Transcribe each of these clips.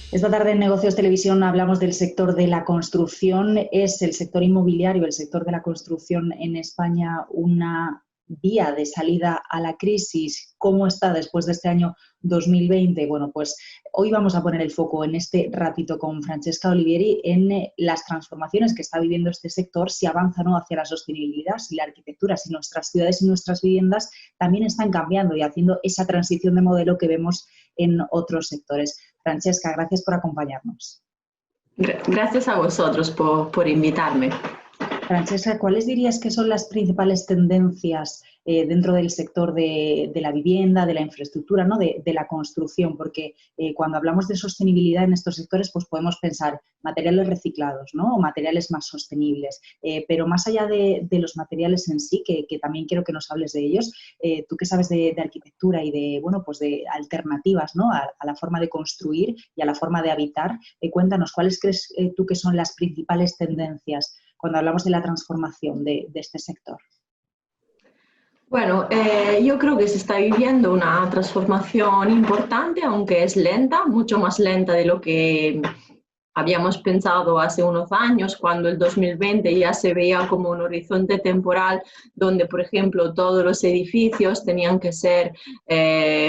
Esta tarde en Negocios Televisión hablamos del sector de la construcción. ¿Es el sector inmobiliario, el sector de la construcción en España, una vía de salida a la crisis? ¿Cómo está después de este año 2020? Bueno, pues hoy vamos a poner el foco en este ratito con Francesca Olivieri en las transformaciones que está viviendo este sector, si avanza o no hacia la sostenibilidad, si la arquitectura, si nuestras ciudades y nuestras viviendas también están cambiando y haciendo esa transición de modelo que vemos en otros sectores. Francesca, gracias por acompañarnos. Gracias a vosotros por invitarme. Francesca, ¿cuáles dirías que son las principales tendencias dentro del sector de la vivienda, de la infraestructura, ¿no? de la construcción? Porque cuando hablamos de sostenibilidad en estos sectores, pues podemos pensar materiales reciclados, ¿no? O materiales más sostenibles. Pero más allá de los materiales en sí, que también quiero que nos hables de ellos, tú que sabes de arquitectura y de, bueno, pues de alternativas, ¿no? a la forma de construir y a la forma de habitar, cuéntanos, ¿cuáles crees tú que son las principales tendencias cuando hablamos de la transformación de este sector? Bueno, yo creo que se está viviendo una transformación importante, aunque es lenta, mucho más lenta de lo que habíamos pensado hace unos años, cuando el 2020 ya se veía como un horizonte temporal donde, por ejemplo, todos los edificios tenían que ser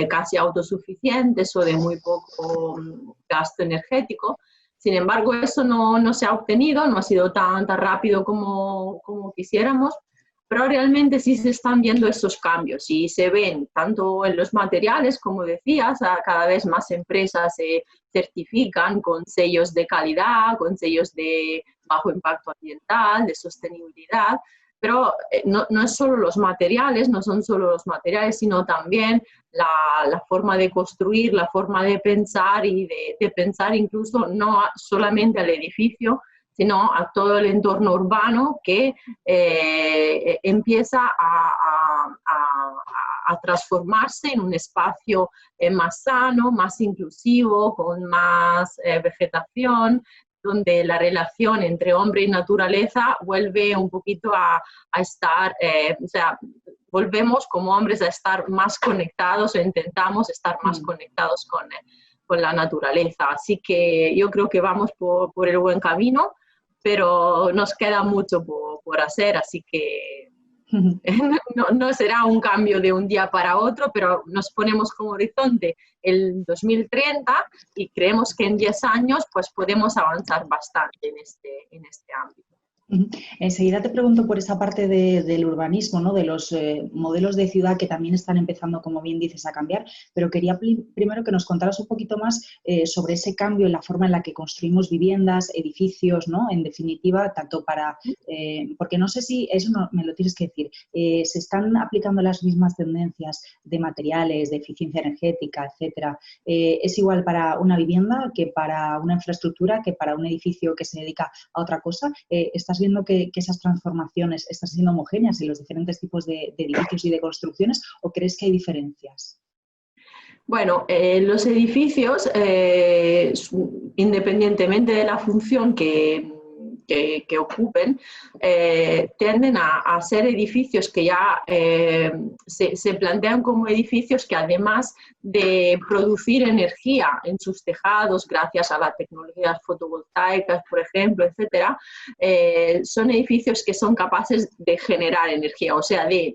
casi autosuficientes o de muy poco gasto energético. Sin embargo, eso no se ha obtenido, no ha sido tan rápido como quisiéramos, pero realmente sí se están viendo estos cambios y se ven tanto en los materiales, como decías, cada vez más empresas se certifican con sellos de calidad, con sellos de bajo impacto ambiental, de sostenibilidad, pero no es solo los materiales, no son solo los materiales, sino también la forma de construir, la forma de pensar y de pensar incluso no solamente al edificio, sino a todo el entorno urbano que empieza a transformarse en un espacio más sano, más inclusivo, con más vegetación, donde la relación entre hombre y naturaleza vuelve un poquito a estar, o sea, volvemos como hombres a estar más conectados o intentamos estar más conectados con la naturaleza. Así que yo creo que vamos por el buen camino, pero nos queda mucho por hacer, así que no será un cambio de un día para otro, pero nos ponemos como horizonte el 2030 y creemos que en 10 años pues podemos avanzar bastante en este ámbito. Enseguida te pregunto por esa parte del urbanismo, ¿no? De los modelos de ciudad que también están empezando, como bien dices, a cambiar, pero quería primero que nos contaras un poquito más sobre ese cambio en la forma en la que construimos viviendas, edificios, ¿no? En definitiva, tanto para, porque no sé si, eso no, me lo tienes que decir, se están aplicando las mismas tendencias de materiales, de eficiencia energética, etcétera. ¿Es igual para una vivienda que para una infraestructura, que para un edificio que se dedica a otra cosa? ¿Estás viendo que esas transformaciones están siendo homogéneas en los diferentes tipos de edificios y de construcciones o crees que hay diferencias? Bueno, los edificios, independientemente de la función que ocupen, tienden a ser edificios que ya se plantean como edificios que, además de producir energía en sus tejados gracias a las tecnologías fotovoltaicas, por ejemplo, etcétera, son edificios que son capaces de generar energía, o sea, de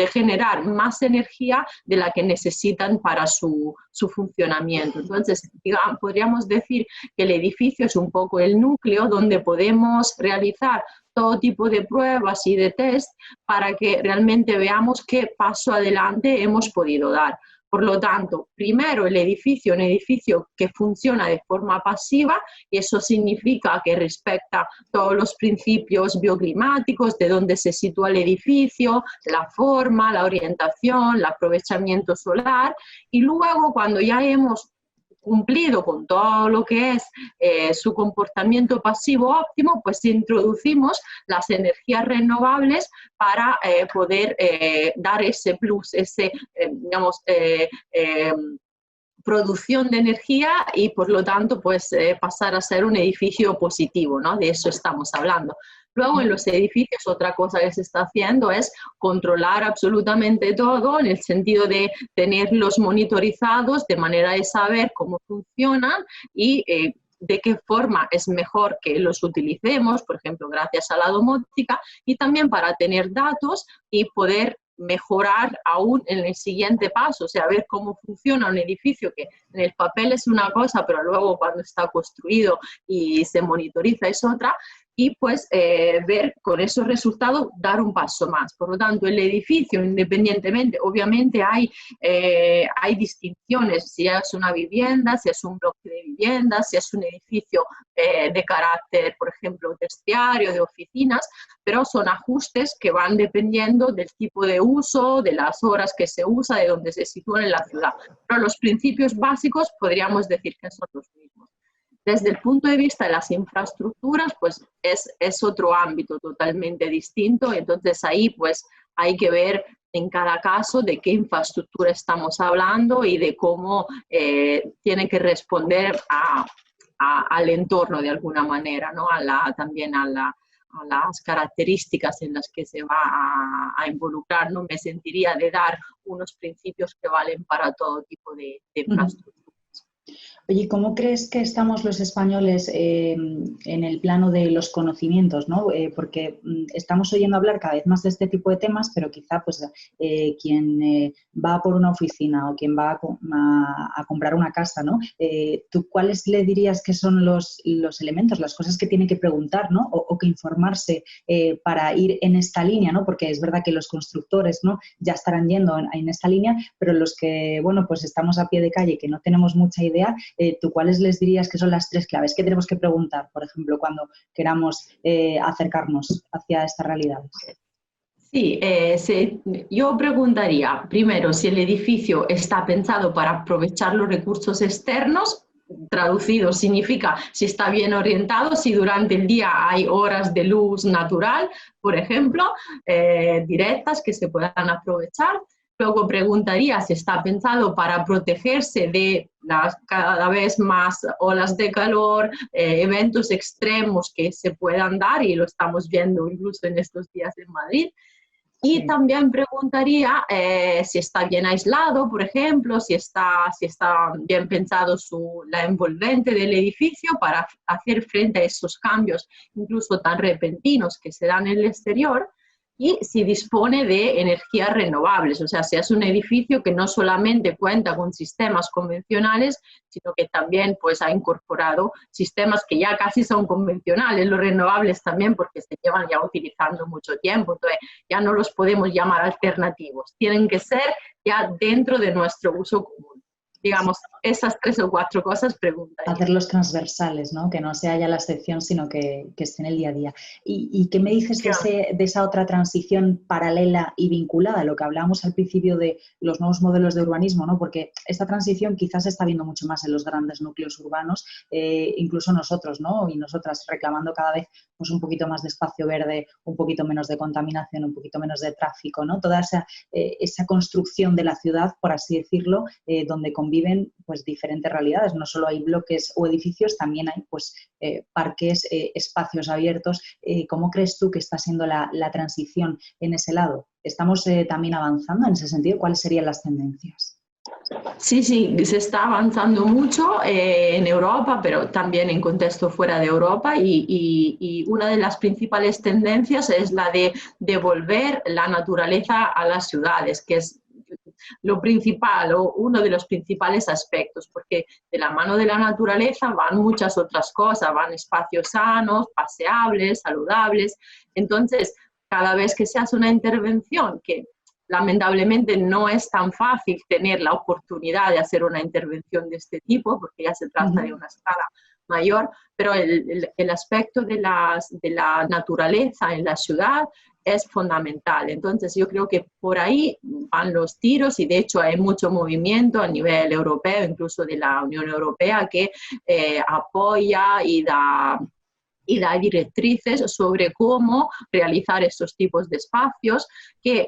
generar más energía de la que necesitan para su funcionamiento. Entonces, digamos, podríamos decir que el edificio es un poco el núcleo donde podemos realizar todo tipo de pruebas y de test para que realmente veamos qué paso adelante hemos podido dar. Por lo tanto, primero un edificio que funciona de forma pasiva, y eso significa que respecta todos los principios bioclimáticos, de dónde se sitúa el edificio, la forma, la orientación, el aprovechamiento solar, y luego cuando ya hemos cumplido con todo lo que es su comportamiento pasivo óptimo, pues introducimos las energías renovables para poder dar ese plus, digamos, producción de energía y por lo tanto pues pasar a ser un edificio positivo, ¿no? De eso estamos hablando. Luego en los edificios otra cosa que se está haciendo es controlar absolutamente todo en el sentido de tenerlos monitorizados de manera de saber cómo funcionan y de qué forma es mejor que los utilicemos, por ejemplo, gracias a la domótica, y también para tener datos y poder mejorar aún en el siguiente paso, o sea, ver cómo funciona un edificio que en el papel es una cosa, pero luego cuando está construido y se monitoriza es otra, y pues ver con esos resultados dar un paso más. Por lo tanto, el edificio, independientemente, obviamente hay distinciones, si es una vivienda, si es un bloque de viviendas, si es un edificio de carácter, por ejemplo, terciario, de oficinas, pero son ajustes que van dependiendo del tipo de uso, de las horas que se usa, de dónde se sitúa en la ciudad. Pero los principios básicos podríamos decir que son los mismos. Desde el punto de vista de las infraestructuras, pues es otro ámbito totalmente distinto, entonces ahí pues hay que ver en cada caso de qué infraestructura estamos hablando y de cómo tiene que responder al entorno de alguna manera, ¿no? También a las características en las que se va a involucrar. No me sentiría de dar unos principios que valen para todo tipo de infraestructuras. Oye, ¿cómo crees que estamos los españoles en el plano de los conocimientos, ¿no? Porque estamos oyendo hablar cada vez más de este tipo de temas, pero quizá pues quien va por una oficina o quien va a comprar una casa, ¿no? ¿Tú cuáles le dirías que son los elementos, las cosas que tiene que preguntar, ¿no? O que informarse para ir en esta línea, ¿no? Porque es verdad que los constructores, ¿no? Ya estarán yendo en esta línea, pero los que, bueno, pues estamos a pie de calle, que no tenemos mucha idea, ¿tú cuáles les dirías que son las 3 claves que tenemos que preguntar, por ejemplo, cuando queramos acercarnos hacia estas realidades? Sí, yo preguntaría primero si el edificio está pensado para aprovechar los recursos externos. Traducido significa si está bien orientado, si durante el día hay horas de luz natural, por ejemplo, directas que se puedan aprovechar. Luego preguntaría si está pensado para protegerse de las cada vez más olas de calor, eventos extremos que se puedan dar, y lo estamos viendo incluso en estos días en Madrid. Y Sí. también preguntaría si está bien aislado, por ejemplo, si está bien pensado la envolvente del edificio para hacer frente a esos cambios, incluso tan repentinos que se dan en el exterior, y si dispone de energías renovables, o sea, si es un edificio que no solamente cuenta con sistemas convencionales, sino que también pues, ha incorporado sistemas que ya casi son convencionales, los renovables también, porque se llevan ya utilizando mucho tiempo, entonces ya no los podemos llamar alternativos, tienen que ser ya dentro de nuestro uso común. Digamos, esas 3 o 4 cosas preguntaría. Hacerlos transversales, ¿no? Que no sea ya la excepción, sino que esté en el día a día. ¿Y qué me dices de esa otra transición paralela y vinculada, lo que hablábamos al principio de los nuevos modelos de urbanismo, ¿no? Porque esta transición quizás se está viendo mucho más en los grandes núcleos urbanos, incluso nosotros, ¿no? Y nosotras reclamando cada vez pues, un poquito más de espacio verde, un poquito menos de contaminación, un poquito menos de tráfico, ¿no? Toda esa construcción de la ciudad, por así decirlo, donde conviven pues diferentes realidades. No solo hay bloques o edificios, también hay pues parques, espacios abiertos. ¿Cómo crees tú que está siendo la transición en ese lado? ¿Estamos también avanzando en ese sentido? ¿Cuáles serían las tendencias? Sí, se está avanzando mucho en Europa, pero también en contexto fuera de Europa, y una de las principales tendencias es la de devolver la naturaleza a las ciudades, que es lo principal o uno de los principales aspectos, porque de la mano de la naturaleza van muchas otras cosas, van espacios sanos, paseables, saludables. Entonces, cada vez que se hace una intervención, que lamentablemente no es tan fácil tener la oportunidad de hacer una intervención de este tipo, porque ya se trata de una escala mayor, pero el aspecto de la naturaleza en la ciudad es fundamental. Entonces yo creo que por ahí van los tiros, y de hecho hay mucho movimiento a nivel europeo, incluso de la Unión Europea, que apoya y da directrices sobre cómo realizar estos tipos de espacios que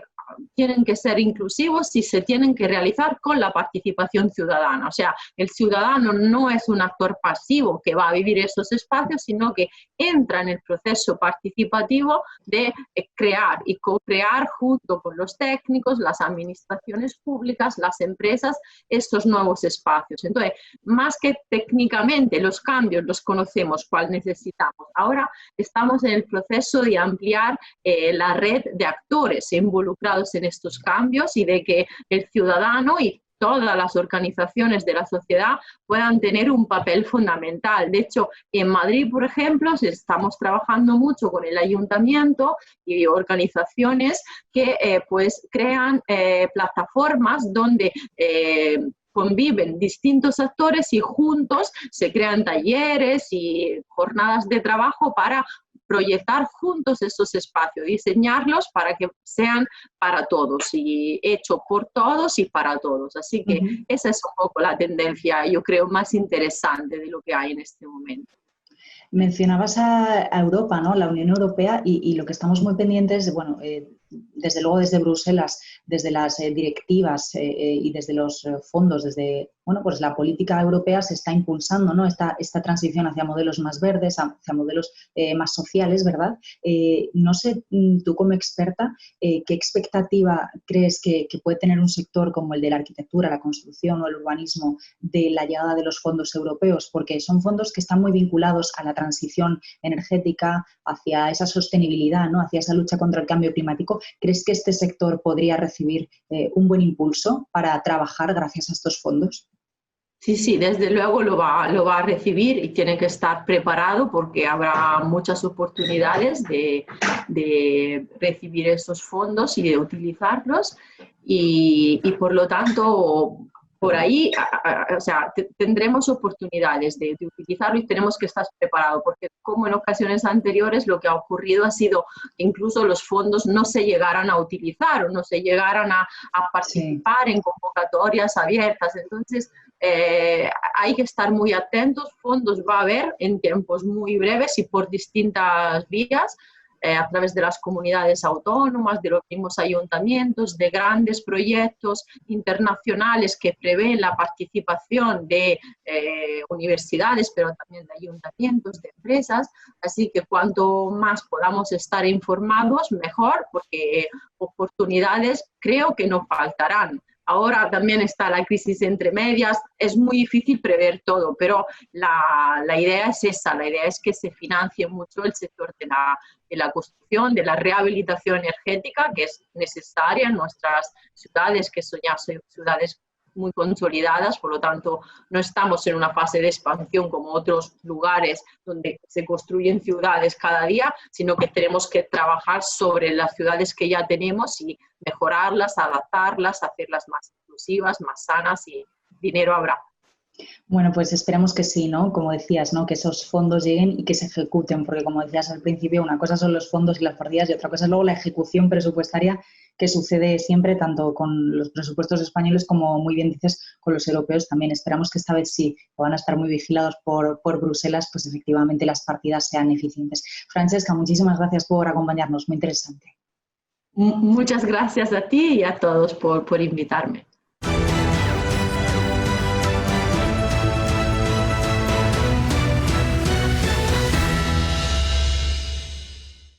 tienen que ser inclusivos y se tienen que realizar con la participación ciudadana. O sea, el ciudadano no es un actor pasivo que va a vivir esos espacios, sino que entra en el proceso participativo de crear y co-crear junto con los técnicos, las administraciones públicas, las empresas, estos nuevos espacios. Entonces, más que técnicamente los cambios los conocemos, cuál necesitamos. Ahora estamos en el proceso de ampliar la red de actores involucrados en estos cambios y de que el ciudadano y todas las organizaciones de la sociedad puedan tener un papel fundamental. De hecho, en Madrid, por ejemplo, estamos trabajando mucho con el ayuntamiento y organizaciones que pues crean plataformas donde conviven distintos actores y juntos se crean talleres y jornadas de trabajo para proyectar juntos esos espacios, diseñarlos para que sean para todos y hecho por todos y para todos. Así que esa es un poco la tendencia, yo creo, más interesante de lo que hay en este momento. Mencionabas a Europa, ¿no? La Unión Europea y lo que estamos muy pendientes, bueno, desde luego desde Bruselas, desde las directivas y desde los fondos, desde bueno, pues la política europea se está impulsando, ¿no? Esta transición hacia modelos más verdes, hacia modelos más sociales, ¿verdad? No sé, tú como experta, ¿qué expectativa crees que puede tener un sector como el de la arquitectura, la construcción o el urbanismo de la llegada de los fondos europeos? Porque son fondos que están muy vinculados a la transición energética, hacia esa sostenibilidad, ¿no? Hacia esa lucha contra el cambio climático. ¿Crees que este sector podría recibir un buen impulso para trabajar gracias a estos fondos? Sí, sí, desde luego lo va a recibir y tiene que estar preparado porque habrá muchas oportunidades de recibir esos fondos y de utilizarlos y por lo tanto por ahí o sea, tendremos oportunidades de utilizarlo y tenemos que estar preparados porque como en ocasiones anteriores lo que ha ocurrido ha sido que incluso los fondos no se llegaran a utilizar o no se llegaran a participar en convocatorias abiertas. Entonces, hay que estar muy atentos, fondos va a haber en tiempos muy breves y por distintas vías, a través de las comunidades autónomas, de los mismos ayuntamientos, de grandes proyectos internacionales que prevén la participación de universidades, pero también de ayuntamientos, de empresas. Así que cuanto más podamos estar informados, mejor, porque oportunidades creo que no faltarán. Ahora también está la crisis entre medias, es muy difícil prever todo, pero la idea es esa, la idea es que se financie mucho el sector de la construcción, de la rehabilitación energética, que es necesaria en nuestras ciudades, que son ya ciudades muy consolidadas, por lo tanto no estamos en una fase de expansión como otros lugares donde se construyen ciudades cada día, sino que tenemos que trabajar sobre las ciudades que ya tenemos y mejorarlas, adaptarlas, hacerlas más inclusivas, más sanas y dinero habrá. Bueno, pues esperemos que sí, ¿no? Como decías, ¿no? Que esos fondos lleguen y que se ejecuten, porque como decías al principio, una cosa son los fondos y las partidas y otra cosa es luego la ejecución presupuestaria que sucede siempre tanto con los presupuestos españoles como, muy bien dices, con los europeos también. Esperamos que esta vez sí, que van a estar muy vigilados por Bruselas, pues efectivamente las partidas sean eficientes. Francesca, muchísimas gracias por acompañarnos, muy interesante. Muchas gracias a ti y a todos por invitarme.